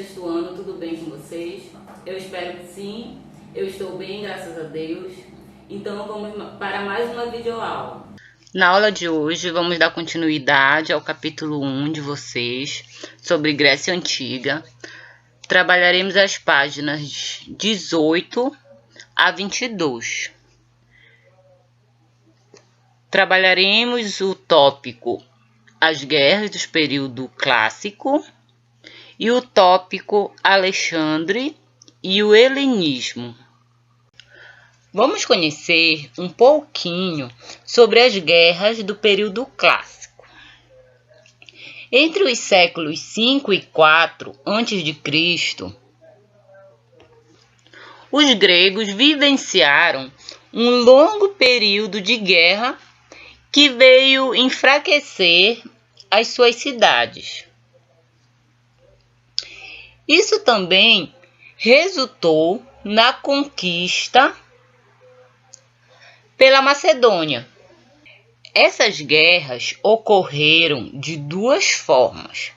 sexto ano, tudo bem com vocês? Eu espero que sim, eu estou bem, graças a Deus. Então vamos para mais uma videoaula. Na aula de hoje vamos dar continuidade ao capítulo 1 de vocês, sobre Grécia Antiga. Trabalharemos as páginas 18 a 22. Trabalharemos o tópico As Guerras do Período Clássico e o tópico Alexandre e o Helenismo. Vamos conhecer um pouquinho sobre as guerras do período clássico. Entre os séculos 5 e 4 a.C., os gregos vivenciaram um longo período de guerra que veio enfraquecer as suas cidades. Isso também resultou na conquista pela Macedônia. Essas guerras ocorreram de duas formas.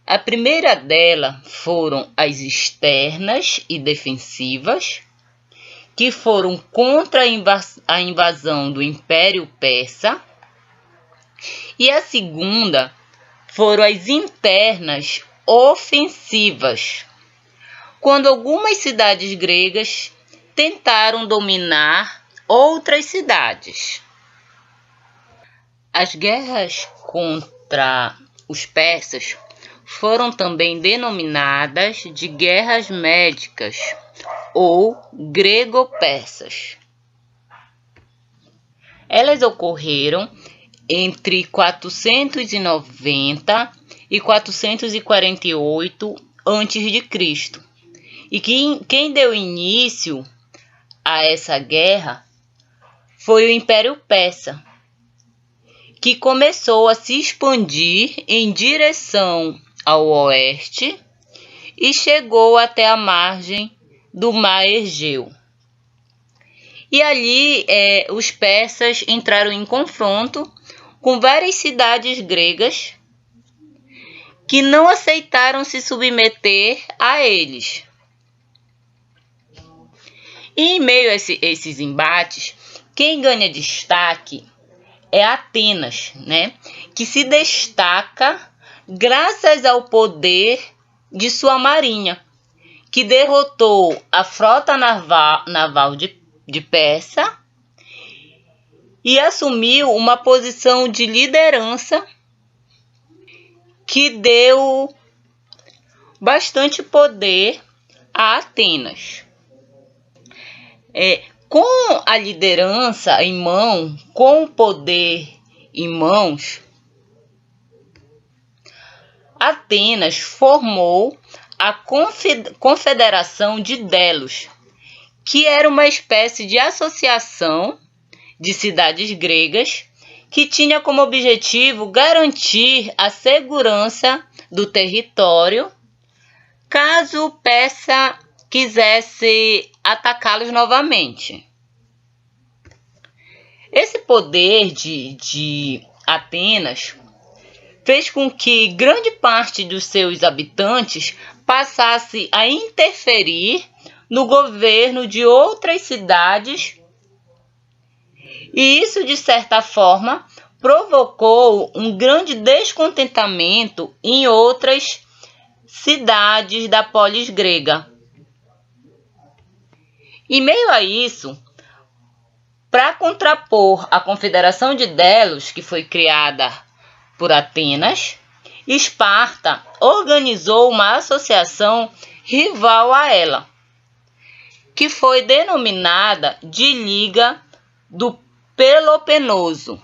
A primeira delas foram as externas e defensivas, que foram contra a invasão do Império Persa, e a segunda foram as internas ofensivas, quando algumas cidades gregas tentaram dominar outras cidades. As guerras contra os persas foram também denominadas de guerras médicas ou grego-persas. Elas ocorreram entre 490 e 448 a.C. E quem deu início a essa guerra foi o Império Persa, que começou a se expandir em direção ao oeste e chegou até a margem do Mar Egeu. E ali os persas entraram em confronto com várias cidades gregas que não aceitaram se submeter a eles. E em meio a esses embates, quem ganha destaque é Atenas, que se destaca graças ao poder de sua marinha, que derrotou a frota naval de Pérsia e assumiu uma posição de liderança que deu bastante poder a Atenas. Com a liderança em mão, com o poder em mãos, Atenas formou a Confederação de Delos, que era uma espécie de associação de cidades gregas que tinha como objetivo garantir a segurança do território caso Pérsia quisesse atacá-los novamente. Esse poder de Atenas fez com que grande parte dos seus habitantes passasse a interferir no governo de outras cidades, e isso, de certa forma, provocou um grande descontentamento em outras cidades da polis grega. Em meio a isso, para contrapor a Confederação de Delos, que foi criada por Atenas, Esparta organizou uma associação rival a ela, que foi denominada de Liga do Peloponeso.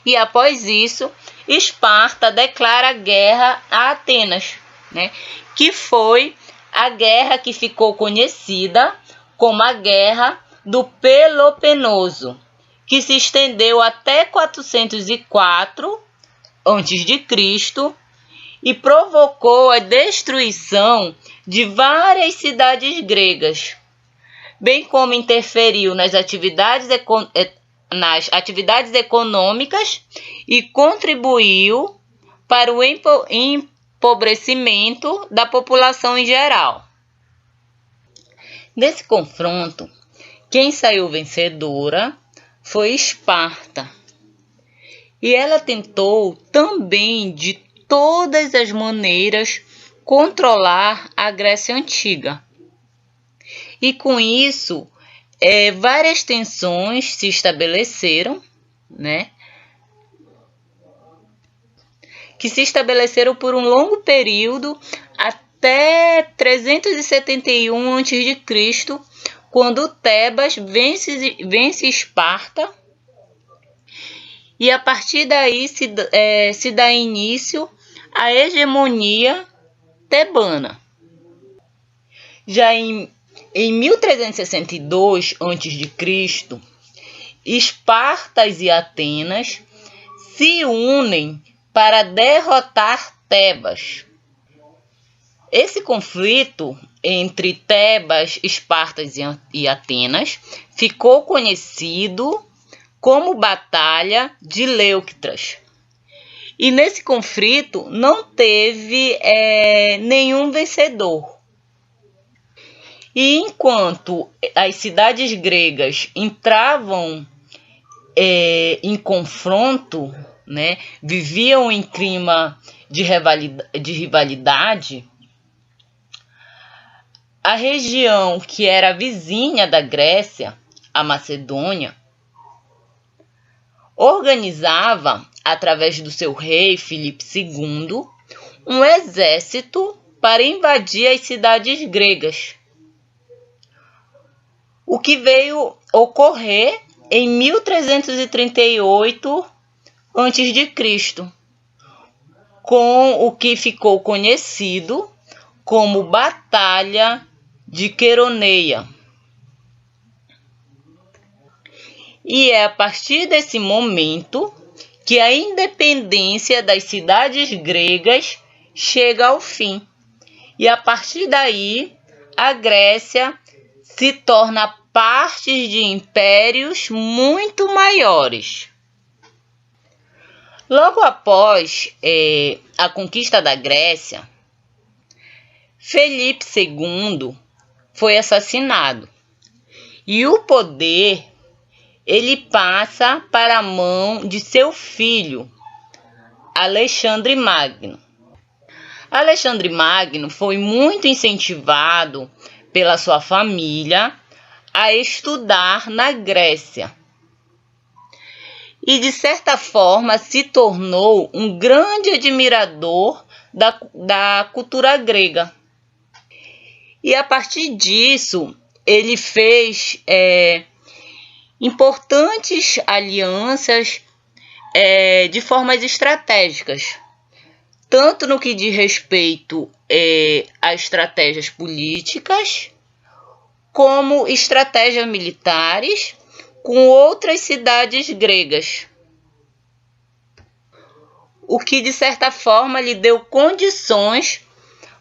E após isso, Esparta declara guerra a Atenas, que foi a guerra que ficou conhecida como a Guerra do Peloponeso, que se estendeu até 404 a.C. e provocou a destruição de várias cidades gregas, bem como interferiu nas atividades nas atividades econômicas e contribuiu para o empobrecimento da população em geral. Nesse confronto, quem saiu vencedora foi Esparta. E ela tentou também, de todas as maneiras, controlar a Grécia Antiga. E com isso, várias tensões se estabeleceram, né? Que se estabeleceram por um longo período até 371 a.C., quando Tebas vence Esparta, e a partir daí se dá início à hegemonia tebana. Já em 1362 a.C., Espartas e Atenas se unem para derrotar Tebas. Esse conflito entre Tebas, Espartas e Atenas ficou conhecido como Batalha de Leuctras. E nesse conflito não teve nenhum vencedor. E enquanto as cidades gregas entravam em confronto, né, viviam em clima de rivalidade, a região que era vizinha da Grécia, a Macedônia, organizava, através do seu rei Filipe II, um exército para invadir as cidades gregas. O que veio ocorrer em 1338 a.C., com o que ficou conhecido como Batalha de Queroneia. E é a partir desse momento que a independência das cidades gregas chega ao fim. E a partir daí, a Grécia se torna parte de impérios muito maiores. Logo após a conquista da Grécia, Felipe II foi assassinado e o poder ele passa para a mão de seu filho, Alexandre Magno. Alexandre Magno foi muito incentivado pela sua família a estudar na Grécia. E, de certa forma, se tornou um grande admirador da cultura grega. E, a partir disso, ele fez importantes alianças de formas estratégicas, tanto no que diz respeito a estratégias políticas, como estratégias militares com outras cidades gregas, o que de certa forma lhe deu condições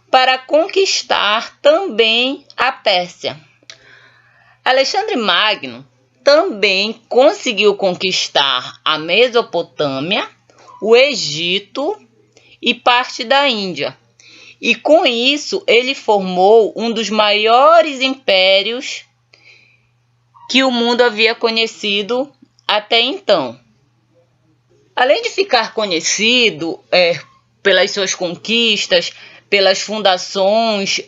para conquistar também a Pérsia. Alexandre Magno também conseguiu conquistar a Mesopotâmia, o Egito e parte da Índia. E com isso ele formou um dos maiores impérios que o mundo havia conhecido até então. Além de ficar conhecido pelas suas conquistas, pelas fundações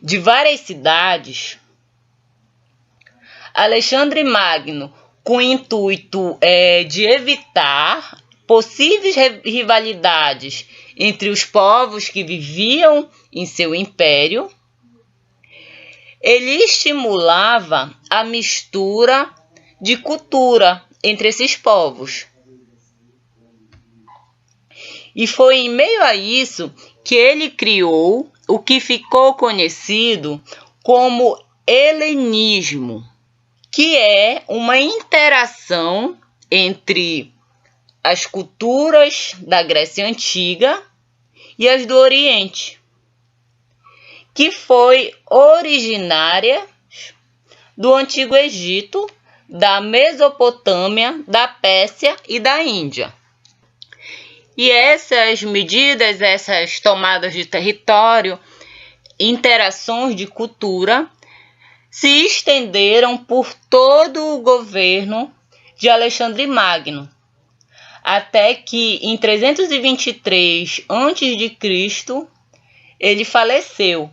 de várias cidades, Alexandre Magno, com o intuito de evitar possíveis rivalidades entre os povos que viviam em seu império, ele estimulava a mistura de cultura entre esses povos. E foi em meio a isso que ele criou o que ficou conhecido como helenismo, que é uma interação entre as culturas da Grécia Antiga e as do Oriente, que foi originária do Antigo Egito, da Mesopotâmia, da Pérsia e da Índia. E essas medidas, essas tomadas de território, interações de cultura, se estenderam por todo o governo de Alexandre Magno, até que em 323 a.C. ele faleceu.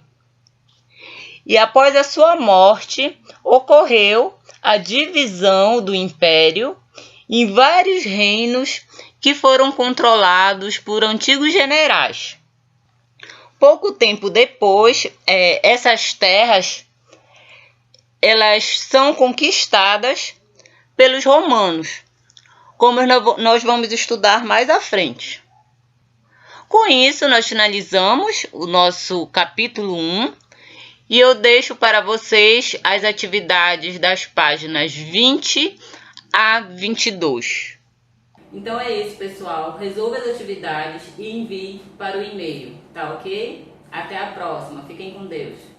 E após a sua morte, ocorreu a divisão do império em vários reinos que foram controlados por antigos generais. Pouco tempo depois, essas terras elas são conquistadas pelos romanos, como nós vamos estudar mais à frente. Com isso, nós finalizamos o nosso capítulo 1 e eu deixo para vocês as atividades das páginas 20 a 22. Então é isso, pessoal. Resolva as atividades e envie para o e-mail, tá ok? Até a próxima. Fiquem com Deus.